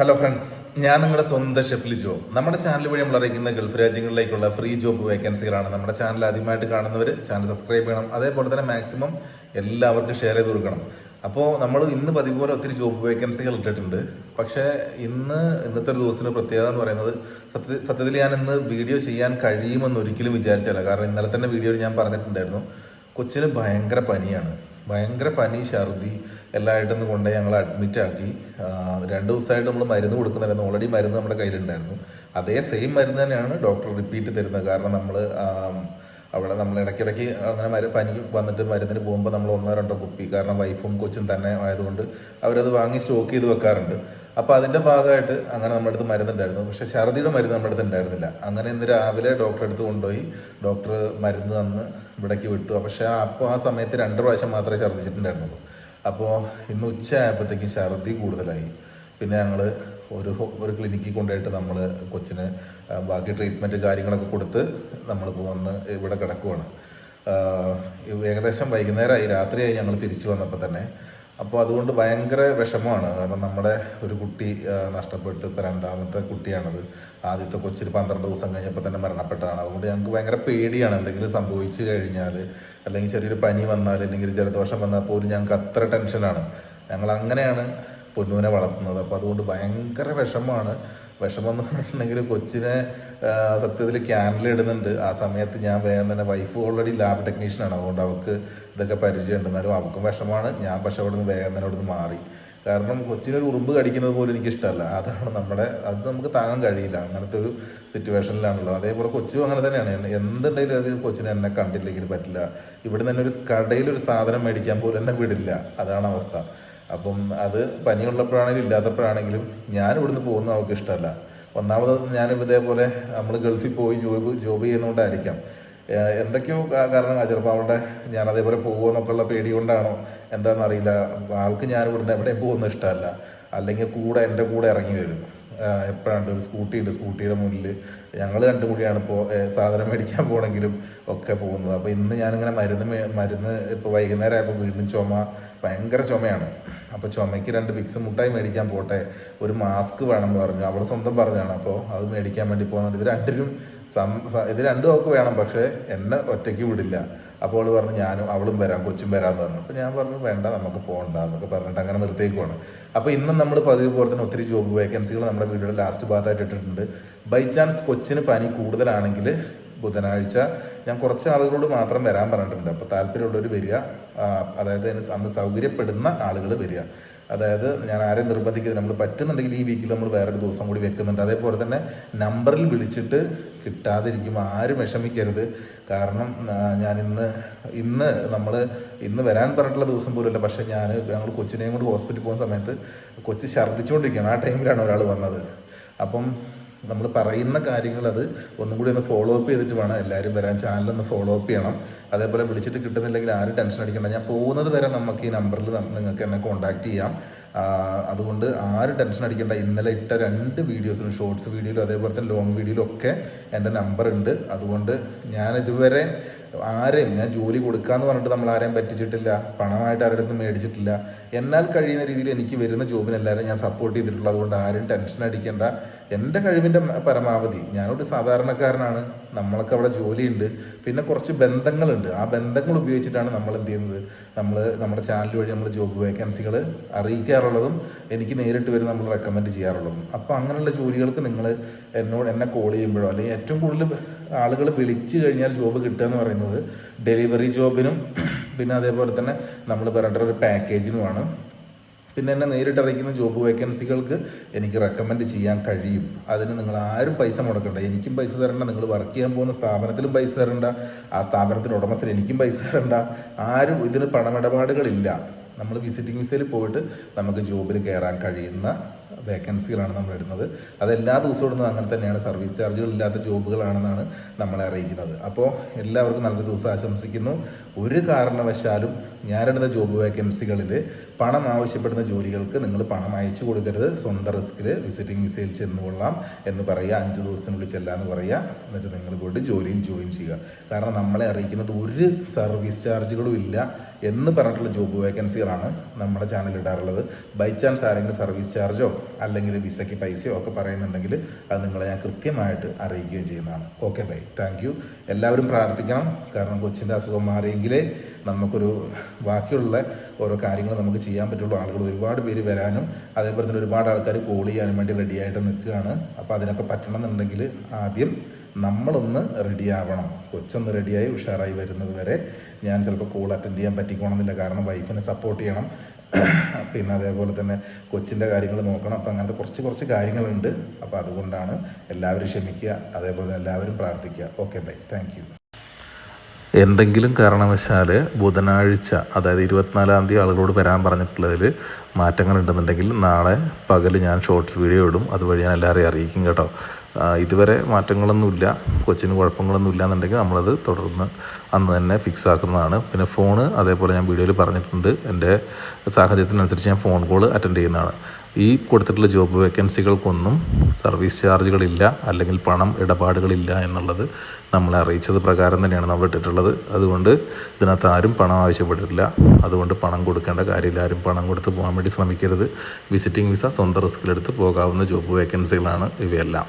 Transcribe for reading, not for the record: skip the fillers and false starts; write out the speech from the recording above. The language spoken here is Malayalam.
ഹലോ ഫ്രണ്ട്സ്, ഞാൻ നിങ്ങളുടെ സ്വന്തം ഷെഫ്ലി ജോ. നമ്മുടെ ചാനൽ വഴി നമ്മൾ അറിയിക്കുന്ന ഗൾഫ് രാജ്യങ്ങളിലേക്കുള്ള ഫ്രീ ജോബ് വേക്കൻസികളാണ്. നമ്മുടെ ചാനൽ ആദ്യമായിട്ട് കാണുന്നവർ ചാനൽ സബ്സ്ക്രൈബ് ചെയ്യണം. അതേപോലെ തന്നെ മാക്സിമം എല്ലാവർക്കും ഷെയർ ചെയ്ത് കൊടുക്കണം. അപ്പോൾ നമ്മൾ ഇന്ന് പതിവ് പോലെ ഒത്തിരി ജോബ് വേക്കൻസികൾ ഇട്ടിട്ടുണ്ട്. പക്ഷേ ഇന്നത്തെ ഒരു ദിവസത്തിന് പ്രത്യേകത എന്ന് പറയുന്നത് സത്യത്തിൽ ഞാൻ ഇന്ന് വീഡിയോ ചെയ്യാൻ കഴിയുമെന്ന് ഒരിക്കലും വിചാരിച്ചല്ല. കാരണം ഇന്നലെ തന്നെ വീഡിയോയിൽ ഞാൻ പറഞ്ഞിട്ടുണ്ടായിരുന്നു, കൊച്ചിന് ഭയങ്കര പനിയാണ്. ഭയങ്കര പനി, ഛർദി എല്ലായിട്ടൊന്ന് കൊണ്ടുപോയി ഞങ്ങൾ അഡ്മിറ്റ് ആക്കി. 2 ദിവസമായിട്ട് നമ്മൾ മരുന്ന് കൊടുക്കുന്നുണ്ടായിരുന്നു. ഓൾറെഡി മരുന്ന് നമ്മുടെ കയ്യിലുണ്ടായിരുന്നു. അതേ സെയിം മരുന്ന് തന്നെയാണ് ഡോക്ടർ റിപ്പീറ്റ് തരുന്നത്. കാരണം നമ്മൾ ഇടയ്ക്കിടയ്ക്ക് അങ്ങനെ പനി വന്നിട്ട് മരുന്നിന് പോകുമ്പോൾ നമ്മൾ 1-2 കുപ്പി, കാരണം വൈഫും കൊച്ചും തന്നെ ആയതുകൊണ്ട് അവരത് വാങ്ങി സ്റ്റോക്ക് ചെയ്ത് വെക്കാറുണ്ട്. അപ്പോൾ അതിൻ്റെ ഭാഗമായിട്ട് അങ്ങനെ നമ്മുടെ അടുത്ത് മരുന്നുണ്ടായിരുന്നു. പക്ഷേ ഛർദിയുടെ മരുന്ന് നമ്മുടെ അടുത്ത് ഉണ്ടായിരുന്നില്ല. അങ്ങനെ ഇന്ന് രാവിലെ ഡോക്ടറെ അടുത്ത് കൊണ്ടുപോയി ഡോക്ടർ മരുന്ന് തന്ന് ഇവിടേക്ക് വിട്ടു. പക്ഷേ ആ സമയത്ത് 2 പ്രാവശ്യം മാത്രമേ ഛർദിച്ചിട്ടുണ്ടായിരുന്നുള്ളൂ. അപ്പോൾ ഇന്ന് ഉച്ച ആയപ്പോഴത്തേക്കും ഛർദി കൂടുതലായി. പിന്നെ ഞങ്ങൾ ഒരു ക്ലിനിക്കിൽ കൊണ്ടുപോയിട്ട് നമ്മൾ കൊച്ചിന് ബാക്കി ട്രീറ്റ്മെൻറ്റ് കാര്യങ്ങളൊക്കെ കൊടുത്ത് നമ്മളിപ്പോൾ വന്ന് ഇവിടെ കിടക്കുവാണ്. ഏകദേശം വൈകുന്നേരമായി, രാത്രിയായി ഞങ്ങൾ തിരിച്ചു വന്നപ്പോൾ തന്നെ. അപ്പോൾ അതുകൊണ്ട് ഭയങ്കര വിഷമമാണ്. കാരണം നമ്മുടെ ഒരു കുട്ടി നഷ്ടപ്പെട്ട് ഇപ്പോൾ 2ാമത്തെ കുട്ടിയാണത്. ആദ്യത്തെ കൊച്ചിന് 12 ദിവസം കഴിഞ്ഞപ്പോൾ തന്നെ മരണപ്പെട്ടതാണ്. അതുകൊണ്ട് ഞങ്ങൾക്ക് ഭയങ്കര പേടിയാണ്. എന്തെങ്കിലും സംഭവിച്ചു കഴിഞ്ഞാൽ, അല്ലെങ്കിൽ ചെറിയൊരു പനി വന്നാൽ, അല്ലെങ്കിൽ ജലദോഷം വന്നാൽ പോലും ഞങ്ങൾക്ക് അത്ര ടെൻഷനാണ്. ഞങ്ങൾ അങ്ങനെയാണ് പൊന്നൂനെ വളർത്തുന്നത്. അപ്പോൾ അതുകൊണ്ട് ഭയങ്കര വിഷമമാണ്. വിഷമം എന്ന് പറഞ്ഞിട്ടുണ്ടെങ്കിൽ കൊച്ചിനെ സത്യത്തിൽ ക്യാനിൽ ഇടുന്നുണ്ട്. ആ സമയത്ത് ഞാൻ വേഗം തന്നെ, വൈഫ് ഓൾറെഡി ലാബ് ടെക്നീഷ്യനാണ്, അതുകൊണ്ട് അവൾക്ക് ഇതൊക്കെ പരിചയമുണ്ട്. എന്നാലും അവൾക്കും വിഷമമാണ്. ഞാൻ പക്ഷെ അവിടെ നിന്ന് വേഗം തന്നെ അവിടെ നിന്ന് മാറി. കാരണം കൊച്ചിനൊരു ഉറുമ്പ് കടിക്കുന്നത് പോലും എനിക്കിഷ്ടമല്ല. അത് നമുക്ക് താങ്ങാൻ കഴിയില്ല. അങ്ങനത്തെ ഒരു സിറ്റുവേഷനിലാണല്ലോ. അതേപോലെ കൊച്ചും അങ്ങനെ തന്നെയാണ്. എന്തുണ്ടെങ്കിലും അതിൽ കൊച്ചിനെ എന്നെ കണ്ടില്ലെങ്കിൽ പറ്റില്ല. ഇവിടെ തന്നെ ഒരു കടയിലൊരു സാധനം മേടിക്കാൻ പോലും എന്നെ വിടില്ല. അതാണ് അവസ്ഥ. അപ്പം അത് പനിയുള്ളപ്പോഴാണെങ്കിലും ഇല്ലാത്തപ്പോഴാണെങ്കിലും ഞാൻ ഇവിടുന്ന് പോകുന്നത് അവൾക്ക് ഇഷ്ടമല്ല. ഒന്നാമത് ഞാൻ ഇതേപോലെ നമ്മൾ ഗൾഫിൽ പോയി ജോബ് ചെയ്യുന്നതുകൊണ്ടായിരിക്കാം, എന്തൊക്കെയോ കാരണം ചിലപ്പോൾ അവളുടെ ഞാൻ അതേപോലെ പോകുമെന്നൊക്കെയുള്ള പേടി കൊണ്ടാണോ എന്താണെന്നറിയില്ല, ആൾക്ക് ഞാൻ ഇവിടുന്ന് എവിടെയും പോകുന്നത് ഇഷ്ടമല്ല. അല്ലെങ്കിൽ എൻ്റെ കൂടെ ഇറങ്ങി വരും. എപ്പോഴാണ്ട് ഒരു സ്കൂട്ടി ഉണ്ട്, സ്കൂട്ടിയുടെ മുന്നിൽ ഞങ്ങൾ 2 കൂടിയാണ് ഇപ്പോൾ സാധനം മേടിക്കാൻ പോകണമെങ്കിലും ഒക്കെ പോകുന്നത്. അപ്പോൾ ഇന്ന് ഞാനിങ്ങനെ മരുന്ന് ഇപ്പോൾ വൈകുന്നേരം ആയപ്പോൾ വീണ്ടും ഭയങ്കര ചുമയാണ്. അപ്പോൾ ചുമയ്ക്ക് 2 വിക്സ് മുട്ടായി മേടിക്കാൻ പോട്ടെ, ഒരു മാസ്ക് വേണമെന്ന് പറഞ്ഞു. അവൾ സ്വന്തം പറഞ്ഞാണ്. അപ്പോൾ അത് മേടിക്കാൻ വേണ്ടി പോകുന്നത്. ഇത് രണ്ടും അവൾക്ക് വേണം, പക്ഷേ എന്നെ ഒറ്റയ്ക്ക് വിടില്ല. അപ്പോൾ അവൾ പറഞ്ഞു അവളും വരാം, കൊച്ചും വരാമെന്ന് പറഞ്ഞു. അപ്പോൾ ഞാൻ പറഞ്ഞു വേണ്ട, നമുക്ക് പോകണ്ട എന്നൊക്കെ പറഞ്ഞിട്ട് അങ്ങനെ നിർത്തിയേക്കുവാണ്. അപ്പോൾ ഇന്നും നമ്മൾ പതിവ് പോലെ തന്നെ ഒത്തിരി ജോബ് വേക്കൻസികൾ നമ്മുടെ വീഡിയോയുടെ ലാസ്റ്റ് ഭാഗത്തായിട്ട് ഇട്ടിട്ടുണ്ട്. ബൈ ചാൻസ് കൊച്ചിന് പനി കൂടുതലാണെങ്കിൽ ബുധനാഴ്ച ഞാൻ കുറച്ച് ആളുകളോട് മാത്രം വരാൻ പറഞ്ഞിട്ടുണ്ട്. അപ്പോൾ താല്പര്യമുള്ളവർ വരിക. അതായത് അന്ന് സൗകര്യപ്പെടുന്ന ആളുകൾ വരിക. അതായത് ഞാൻ ആരെയും നിർബന്ധിക്കുന്നത്, നമ്മൾ പറ്റുന്നുണ്ടെങ്കിൽ ഈ വീക്കിൽ നമ്മൾ വേറൊരു ദിവസം കൂടി വെക്കുന്നുണ്ട്. അതേപോലെ തന്നെ നമ്പറിൽ വിളിച്ചിട്ട് കിട്ടാതിരിക്കുമ്പോൾ ആരും വിഷമിക്കരുത്. കാരണം ഞാൻ ഇന്ന് വരാൻ പറഞ്ഞിട്ടുള്ള ദിവസം പോലുമല്ല. പക്ഷേ ഞങ്ങൾ കൊച്ചിനെയും കൊണ്ട് ഹോസ്പിറ്റലിൽ പോകുന്ന സമയത്ത് കൊച്ച് ഛർദ്ദിച്ചുകൊണ്ടിരിക്കുകയാണ്. ആ ടൈമിലാണ് ഒരാൾ വന്നത്. അപ്പം നമ്മൾ പറയുന്ന കാര്യങ്ങൾ അത് ഒന്നും കൂടി ഒന്ന് ഫോളോ അപ്പ് ചെയ്തിട്ട് വേണം എല്ലാവരും വരാൻ. ചാനലൊന്ന് ഫോളോ അപ്പ് ചെയ്യണം. അതേപോലെ വിളിച്ചിട്ട് കിട്ടുന്നില്ലെങ്കിൽ ആരും ടെൻഷൻ അടിക്കേണ്ട. ഞാൻ പോകുന്നത് വരെ നമുക്ക് ഈ നമ്പറിൽ നിങ്ങൾക്ക് എന്നെ കോൺടാക്ട് ചെയ്യാം. അതുകൊണ്ട് ആരും ടെൻഷൻ അടിക്കേണ്ട. ഇന്നലെ ഇട്ട 2 വീഡിയോസിലും, ഷോർട്സ് വീഡിയോയിലും അതേപോലെ തന്നെ ലോങ് വീഡിയോയിലും ഒക്കെ എൻ്റെ നമ്പർ ഉണ്ട്. അതുകൊണ്ട് ഞാൻ ഇതുവരെ ഞാൻ ജോലി കൊടുക്കാമെന്ന് പറഞ്ഞിട്ട് നമ്മൾ ആരെയും പറ്റിച്ചിട്ടില്ല, പണമായിട്ട് ആരുടെ അടുത്ത് മേടിച്ചിട്ടില്ല. എന്നാൽ കഴിയുന്ന രീതിയിൽ എനിക്ക് വരുന്ന ജോബിന് എല്ലാവരും ഞാൻ സപ്പോർട്ട് ചെയ്തിട്ടുള്ളൂ. അതുകൊണ്ട് ആരും ടെൻഷൻ അടിക്കേണ്ട. എൻ്റെ കഴിവിൻ്റെ പരമാവധി, ഞാനൊരു സാധാരണക്കാരനാണ്, നമ്മൾക്ക് അവിടെ ജോലിയുണ്ട്, പിന്നെ കുറച്ച് ബന്ധങ്ങളുണ്ട്. ആ ബന്ധങ്ങൾ ഉപയോഗിച്ചിട്ടാണ് നമ്മൾ എന്ത് ചെയ്യുന്നത്, നമ്മുടെ ചാനൽ വഴി നമ്മൾ ജോബ് വേക്കൻസികൾ അറിയിക്കാറുള്ളതും എനിക്ക് നേരിട്ട് വരും നമ്മൾ റെക്കമെൻഡ് ചെയ്യാറുള്ളതും. അപ്പോൾ അങ്ങനെയുള്ള ജോലികൾക്ക് നിങ്ങൾ എന്നെ കോൾ ചെയ്യുമ്പോഴോ, അല്ലെങ്കിൽ ഏറ്റവും കൂടുതൽ ആളുകൾ വിളിച്ചു കഴിഞ്ഞാൽ ജോബ് കിട്ടുക എന്ന് പറയുന്നത് ഡെലിവറി ജോബിനും പിന്നെ അതേപോലെ തന്നെ നമ്മൾ പറഞ്ഞിട്ട് ഒരു പാക്കേജിനുമാണ്. പിന്നെ എന്നെ നേരിട്ട് അറിയിക്കുന്ന ജോബ് വേക്കൻസികൾക്ക് എനിക്ക് റെക്കമെൻഡ് ചെയ്യാൻ കഴിയും. അതിന് നിങ്ങൾ ആരും പൈസ മുടക്കണ്ട. എനിക്കും പൈസ തരണ്ട, നിങ്ങൾ വർക്ക് ചെയ്യാൻ പോകുന്ന സ്ഥാപനത്തിലും പൈസ തരണ്ട, ആ സ്ഥാപനത്തിൻ്റെ ഉടമസ്ഥന് എനിക്കും പൈസ തരണ്ട. ആരും ഇതിന് പണമിടപാടുകളില്ല. നമ്മൾ വിസിറ്റിംഗ് വിസയിൽ പോയിട്ട് നമുക്ക് ജോബിൽ കയറാൻ കഴിയുന്ന വേക്കൻസികളാണ് നമ്മൾ ഇടുന്നത്. അതെല്ലാ ദിവസവും ഇടുന്നത് അങ്ങനെ തന്നെയാണ്. സർവീസ് ചാർജുകൾ ഇല്ലാത്ത ജോബുകളാണെന്നാണ് നമ്മളെ അറിയിക്കുന്നത്. അപ്പോൾ എല്ലാവർക്കും നല്ലൊരു ദിവസം ആശംസിക്കുന്നു. ഒരു കാരണവശാലും ഞാനിടുന്ന ജോബ് വേക്കൻസികളിൽ പണം ആവശ്യപ്പെടുന്ന ജോലികൾക്ക് നിങ്ങൾ പണം അയച്ചു കൊടുക്കരുത്. സ്വന്തം റിസ്കിൽ വിസിറ്റിംഗ് വിസയിൽ ചെന്നുകൊള്ളാം എന്ന് പറയുക, 5 ദിവസത്തിനുള്ളിൽ ചെല്ലാമെന്ന് പറയുക. എന്നിട്ട് നിങ്ങൾ പോയിട്ട് ജോലിയിൽ ജോയിൻ ചെയ്യുക. കാരണം നമ്മളെ അറിയിക്കുന്നത് ഒരു സർവീസ് ചാർജുകളും ഇല്ല. എന്ന് പറഞ്ഞിട്ടുള്ള ജോബ് വേക്കൻസികളാണ് നമ്മുടെ ചാനൽ ഇടാറുള്ളത്. ബൈ ചാൻസ് ആരെങ്കിലും സർവീസ് ചാർജോ അല്ലെങ്കിൽ വിസയ്ക്ക് പൈസയോ ഒക്കെ പറയുന്നുണ്ടെങ്കിൽ അത് നിങ്ങളെ ഞാൻ കൃത്യമായിട്ട് അറിയിക്കുകയും ചെയ്യുന്നതാണ്. Okay bye, thank you. എല്ലാവരും പ്രാർത്ഥിക്കണം. കാരണം കൊച്ചിൻ്റെ അസുഖം മാറിയെങ്കിലേ നമുക്കൊരു ബാക്കിയുള്ള ഓരോ കാര്യങ്ങൾ നമുക്ക് ചെയ്യാൻ പറ്റുള്ളൂ. ആളുകൾ ഒരുപാട് പേര് വരാനും അതേപോലെ തന്നെ ഒരുപാട് ആൾക്കാർ കോൾ ചെയ്യാനും വേണ്ടി റെഡിയായിട്ട് നിൽക്കുകയാണ്. അപ്പോൾ അതിനൊക്കെ പറ്റണമെന്നുണ്ടെങ്കിൽ ആദ്യം നമ്മളൊന്ന് റെഡിയാവണം. കൊച്ചൊന്ന് റെഡിയായി ഉഷാറായി വരുന്നത് വരെ ഞാൻ ചിലപ്പോൾ കോൾ അറ്റൻഡ് ചെയ്യാൻ പറ്റിക്കോണമെന്നില്ല. കാരണം വൈഫിനെ സപ്പോർട്ട് ചെയ്യണം, പിന്നെ അതേപോലെ തന്നെ കൊച്ചിൻ്റെ കാര്യങ്ങൾ നോക്കണം. അപ്പോൾ അങ്ങനത്തെ കുറച്ച് കാര്യങ്ങളുണ്ട്. അപ്പോൾ അതുകൊണ്ടാണ് എല്ലാവരും ക്ഷമിക്കുക, അതേപോലെ എല്ലാവരും പ്രാർത്ഥിക്കുക. Okay bye, thank you. എന്തെങ്കിലും കാരണവശാൽ ബുധനാഴ്ച അതായത് 24-ാം തീയതി ആളുകളോട് വരാൻ പറഞ്ഞിട്ടുള്ളതിൽ മാറ്റങ്ങൾ ഉണ്ടെന്നുണ്ടെങ്കിൽ നാളെ പകൽ ഞാൻ ഷോർട്സ് വീഡിയോ ഇടും. അതുവഴി ഞാൻ എല്ലാവരെയും അറിയിക്കും കേട്ടോ. ഇതുവരെ മാറ്റങ്ങളൊന്നുമില്ല, കൊച്ചിന് കുഴപ്പങ്ങളൊന്നും എന്നുണ്ടെങ്കിൽ നമ്മളത് തുടർന്ന് അന്ന് തന്നെ ഫിക്സ് ആക്കുന്നതാണ്. പിന്നെ ഫോണ് അതേപോലെ ഞാൻ വീഡിയോയിൽ പറഞ്ഞിട്ടുണ്ട്, എൻ്റെ സാഹചര്യത്തിനനുസരിച്ച് ഞാൻ ഫോൺ കോൾ അറ്റൻഡ് ചെയ്യുന്നതാണ്. ഈ കൊടുത്തിട്ടുള്ള ജോബ് വേക്കൻസികൾക്കൊന്നും സർവീസ് ചാർജുകളില്ല, അല്ലെങ്കിൽ പണം ഇടപാടുകളില്ല എന്നുള്ളത് നമ്മളെ അറിയിച്ചത് പ്രകാരം തന്നെയാണ് നമ്മൾ ഇട്ടിട്ടുള്ളത്. അതുകൊണ്ട് ഇതിനകത്ത് ആരും പണം ആവശ്യപ്പെട്ടിട്ടില്ല. അതുകൊണ്ട് പണം കൊടുക്കേണ്ട കാര്യമില്ല. ആരും പണം കൊടുത്ത് പോകാൻ വേണ്ടി ശ്രമിക്കരുത്. വിസിറ്റിംഗ് വിസ സ്വന്തം റിസ്കിലെടുത്ത് പോകാവുന്ന ജോബ് വേക്കൻസികളാണ് ഇവയെല്ലാം.